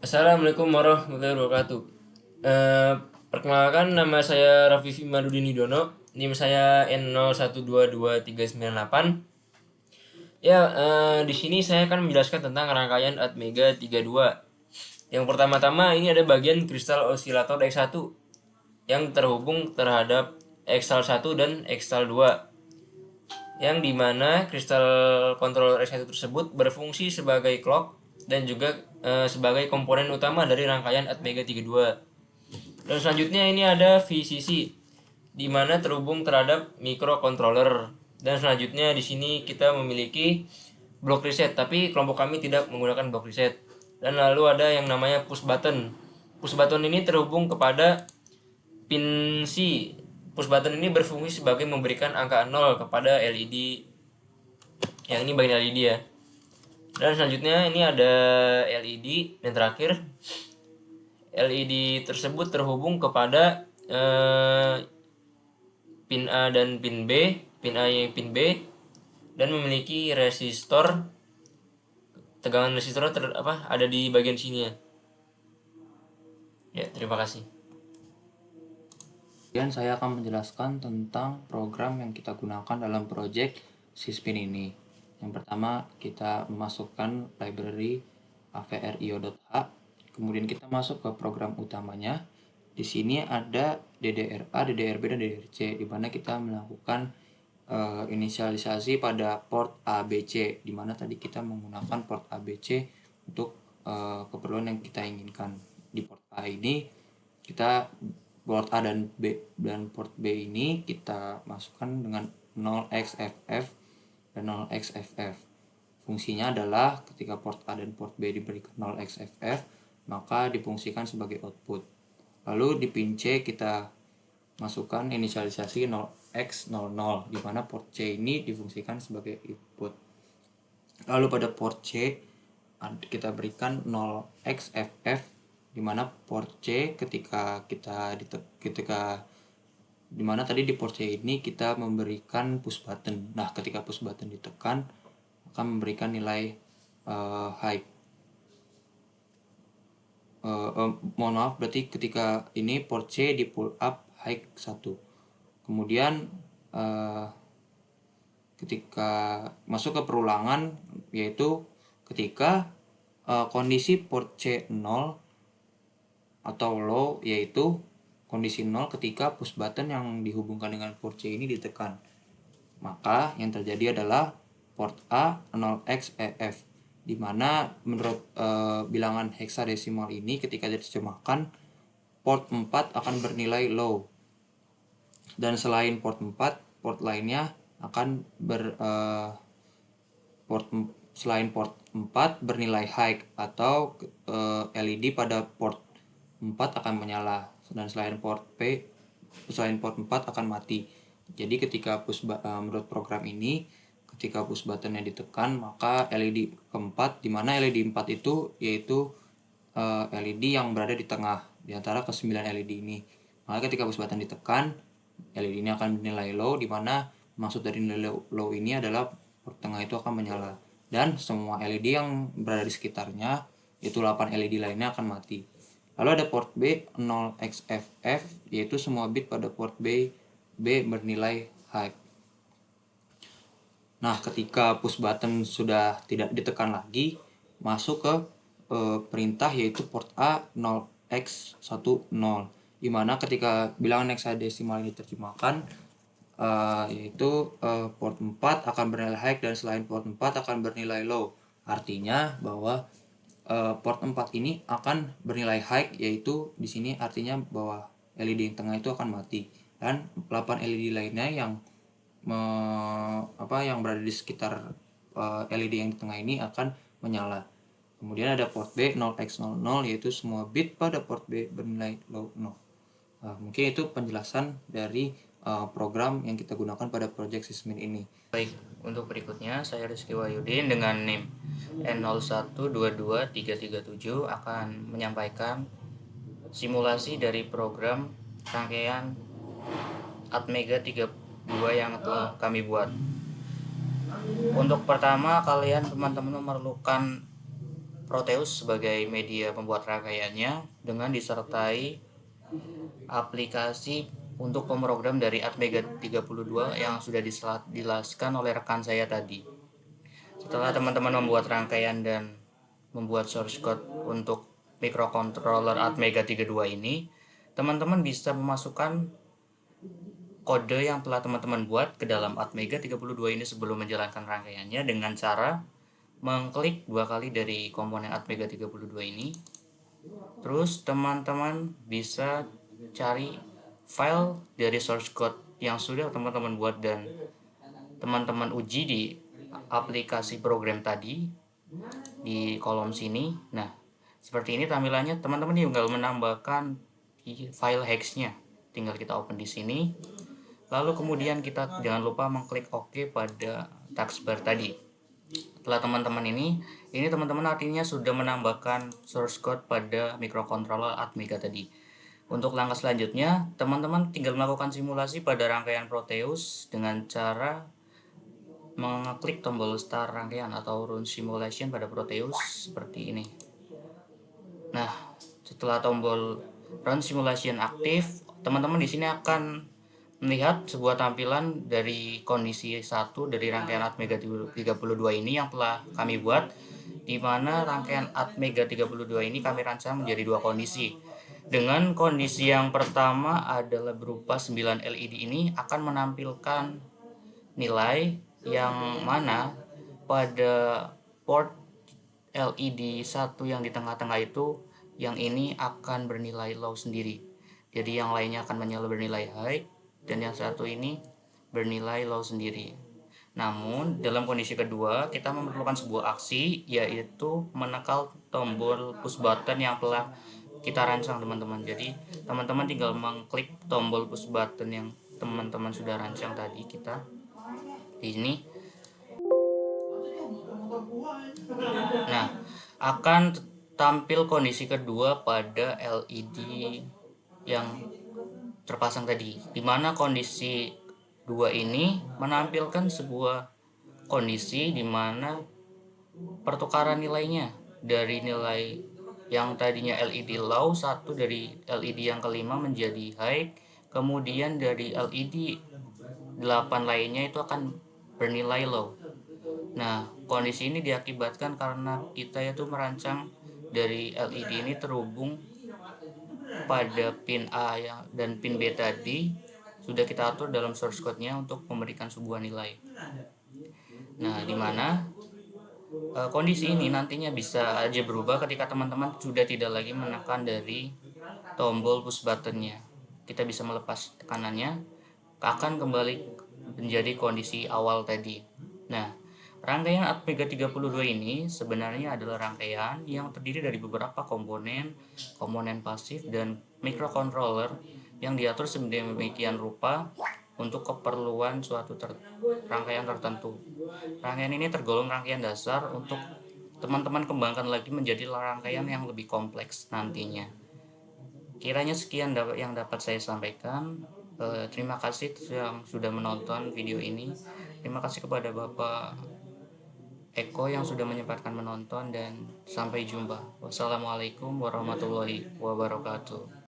Assalamualaikum warahmatullahi wabarakatuh. Eh, Perkenalkan, nama saya Rafifi Madudin Yudono. NIM saya N01223988. Ya, di sini saya akan menjelaskan tentang rangkaian Atmega 32. Yang pertama-tama ini ada bagian kristal osilator X1 yang terhubung terhadap X1 dan X2, yang dimana kristal kontroler X1 tersebut berfungsi sebagai clock dan juga sebagai komponen utama dari rangkaian Atmega 32. Dan selanjutnya ini ada VCC di mana terhubung terhadap microcontroller. Dan selanjutnya di sini kita memiliki block reset, tapi kelompok kami tidak menggunakan block reset. Dan lalu ada yang namanya push button. Push button ini terhubung kepada pin C. Push button ini berfungsi sebagai memberikan angka 0 kepada LED. Yang ini bagian LED ya. Dan selanjutnya ini ada LED, dan terakhir LED tersebut terhubung kepada pin A dan pin B, pin A yang pin B, dan memiliki resistor. Tegangan resistor ada di bagian sini ya. Ya, terima kasih. Kemudian saya akan menjelaskan tentang program yang kita gunakan dalam proyek Sispin ini. Yang pertama, kita memasukkan library avrio.h. Kemudian kita masuk ke program utamanya. Di sini ada DDRA, DDRB, dan DDRC, di mana kita melakukan inisialisasi pada port ABC, di mana tadi kita menggunakan port ABC untuk keperluan yang kita inginkan. Di port A ini kita port A dan B, dan port B ini kita masukkan dengan 0xFF dan 0xFF. Fungsinya adalah ketika port A dan port B diberikan 0xFF, maka difungsikan sebagai output. Lalu di pin C kita masukkan inisialisasi 0x00, di mana port C ini difungsikan sebagai input. Lalu pada port C kita berikan 0xFF, di mana port C ketika di mana tadi di port C ini kita memberikan push button. Nah, ketika push button ditekan akan memberikan nilai high. Mohon maaf, berarti ketika ini port C di pull up high 1. Kemudian ketika masuk ke perulangan, yaitu ketika kondisi port C 0 atau low, yaitu kondisi 0 ketika push button yang dihubungkan dengan port C ini ditekan. Maka yang terjadi adalah port A 0xEF, di mana menurut bilangan heksadesimal ini ketika diterjemahkan port 4 akan bernilai low, dan selain port 4, port lainnya akan selain port 4 bernilai high, atau LED pada port 4 akan menyala, dan selain port 4 akan mati. Jadi ketika menurut program ini, ketika push buttonnya ditekan, maka LED keempat, di mana LED 4 itu yaitu LED yang berada di tengah di antara ke-9 LED ini. Maka ketika push button ditekan, LED ini akan bernilai low, di mana maksud dari nilai low ini adalah port tengah itu akan menyala, dan semua LED yang berada di sekitarnya, yaitu 8 LED lainnya, akan mati. Lalu ada port B 0xFF, yaitu semua bit pada port B bernilai high. Nah, ketika push button sudah tidak ditekan lagi, masuk ke perintah yaitu port A 0x10, di mana ketika bilangan heksadesimal ini diterjemahkan, yaitu port 4 akan bernilai high, dan selain port 4 akan bernilai low. Artinya bahwa port 4 ini akan bernilai high, yaitu di sini artinya bahwa LED yang tengah itu akan mati, dan 8 LED lainnya yang berada di sekitar LED yang di tengah ini akan menyala. Kemudian ada port B 0x00, yaitu semua bit pada port B bernilai low 0. Mungkin itu penjelasan dari program yang kita gunakan pada project Sismin ini. Baik, untuk berikutnya saya Rizky Wahyudin dengan NIM N01223337 akan menyampaikan simulasi dari program rangkaian Atmega 32 yang telah kami buat. Untuk pertama, teman-teman memerlukan Proteus sebagai media pembuat rangkaiannya dengan disertai aplikasi untuk pemrogram dari Atmega 32 yang sudah dijelaskan oleh rekan saya tadi. Setelah teman-teman membuat rangkaian dan membuat source code untuk microcontroller Atmega 32 ini, teman-teman bisa memasukkan kode yang telah teman-teman buat ke dalam Atmega 32 ini sebelum menjalankan rangkaiannya dengan cara mengklik 2 kali dari komponen Atmega 32 ini. Terus teman-teman bisa cari file dari source code yang sudah teman-teman buat dan teman-teman uji di aplikasi program tadi di kolom sini. Nah, seperti ini tampilannya. Teman-teman tinggal menambahkan file hexnya, tinggal kita open di sini. Lalu kemudian kita jangan lupa mengklik OK pada taskbar tadi. Setelah teman-teman ini teman-teman artinya sudah menambahkan source code pada microcontroller Atmega tadi. Untuk langkah selanjutnya, teman-teman tinggal melakukan simulasi pada rangkaian Proteus dengan cara mengeklik tombol start rangkaian atau run simulation pada Proteus seperti ini. Nah, setelah tombol run simulation aktif, teman-teman di sini akan melihat sebuah tampilan dari kondisi 1 dari rangkaian Atmega 32 ini yang telah kami buat, di mana rangkaian Atmega 32 ini kami rancang menjadi 2 kondisi. Dengan kondisi yang pertama adalah berupa 9 LED ini akan menampilkan nilai yang mana pada port LED 1 yang di tengah-tengah itu, yang ini akan bernilai low sendiri. Jadi yang lainnya akan menyala bernilai high dan yang satu ini bernilai low sendiri. Namun dalam kondisi kedua kita memerlukan sebuah aksi, yaitu menekan tombol push button yang telah kita rancang teman-teman. Jadi teman-teman tinggal mengklik tombol push button yang teman-teman sudah rancang tadi kita di sini. Nah, akan tampil kondisi kedua pada LED yang terpasang tadi, di mana kondisi 2 ini menampilkan sebuah kondisi di mana pertukaran nilainya dari nilai yang tadinya LED low 1 dari LED yang kelima menjadi high, kemudian dari LED 8 lainnya itu akan bernilai low. Nah, kondisi ini diakibatkan karena kita itu merancang dari LED ini terhubung pada pin A dan pin B tadi sudah kita atur dalam source code-nya untuk memberikan sebuah nilai. Nah, di mana kondisi ini nantinya bisa aja berubah ketika teman-teman sudah tidak lagi menekan dari tombol push button-nya. Kita bisa melepas tekanannya, akan kembali menjadi kondisi awal tadi. Nah, rangkaian Atmega 32 ini sebenarnya adalah rangkaian yang terdiri dari beberapa komponen pasif dan microcontroller yang diatur sedemikian rupa untuk keperluan suatu rangkaian tertentu. Rangkaian ini tergolong rangkaian dasar untuk teman-teman kembangkan lagi menjadi rangkaian yang lebih kompleks nantinya. Kiranya sekian yang dapat saya sampaikan. Terima kasih yang sudah menonton video ini. Terima kasih kepada Bapak Eko yang sudah menyempatkan menonton, dan sampai jumpa. Wassalamualaikum warahmatullahi wabarakatuh.